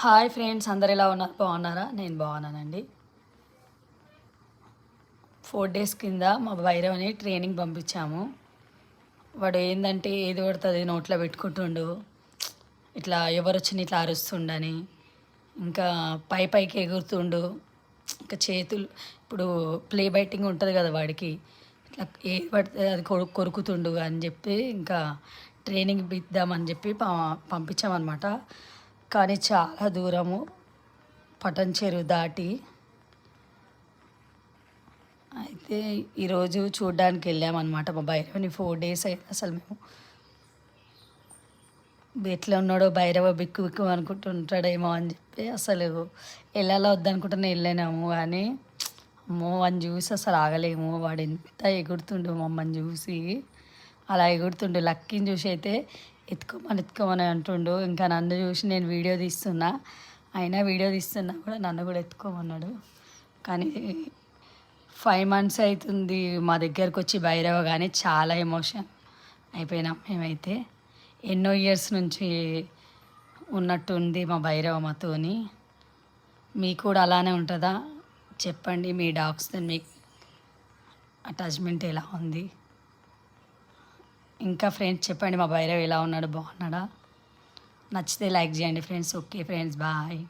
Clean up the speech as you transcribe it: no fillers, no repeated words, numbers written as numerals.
Hi friends, అందరు ఎలా ఉన్నారు? బాగున్నారా? నేను బాగున్నానండి. 4 days కింద మా భైరవని ట్రైనింగ్ పంపించాము. వాడు ఏంటంటే ఏది పడుతుంది నోట్లో పెట్టుకుంటుండు, ఇట్లా ఎవరు వచ్చిన ఇట్లా అరుస్తుండని, ఇంకా పైకి ఎగురుతుండు, ఇంకా చేతులు ఇప్పుడు ప్లే బైటింగ్ ఉంటుంది కదా వాడికి, ఇట్లా ఏది పడితే అది కొరుకుతుండు అని చెప్పి ఇంకా ట్రైనింగ్ ఇద్దామని చెప్పి పంపించామన్నమాట. కానీ చాలా దూరము, పటన్ చెరువు దాటి. అయితే ఈరోజు చూడ్డానికి వెళ్ళామన్నమాట మా భైరవని. 4 days అయితే అసలు మేము ఎట్లా ఉన్నాడో భైరవ బిక్కు బిక్కు అనుకుంటుంటాడేమో అని చెప్పి అసలు వెళ్ళాలా వద్దనుకుంటూనే వెళ్ళినాము. కానీ అమ్మో అని చూసి అసలు ఆగలేము. వాడు ఎంత ఎగురుతుండు మమ్మల్ని చూసి, అలా ఎగురుతుండు. లక్కీని చూసి అయితే ఎత్తుకోమని అంటుండు. ఇంకా నన్ను చూసి నేను వీడియో తీస్తున్నా, అయినా వీడియో తీస్తున్నా కూడా నన్ను కూడా ఎత్తుకోమన్నాడు. కానీ 5 months అవుతుంది మా దగ్గరకు వచ్చి భైరవ, కానీ చాలా ఎమోషన్ అయిపోయినాం మేమైతే. ఎన్నో ఇయర్స్ నుంచి ఉన్నట్టుంది మా భైరవ మాతోని. మీకు కూడా అలానే ఉంటుందా? చెప్పండి, మీ డాగ్స్తో మీకు అటాచ్మెంట్ ఎలా ఉంది? ఇంకా ఫ్రెండ్స్ చెప్పండి, మా భైరవ్ ఎలా ఉన్నాడు? బాగున్నాడా? నచ్చితే లైక్ చేయండి ఫ్రెండ్స్. Okay friends, bye.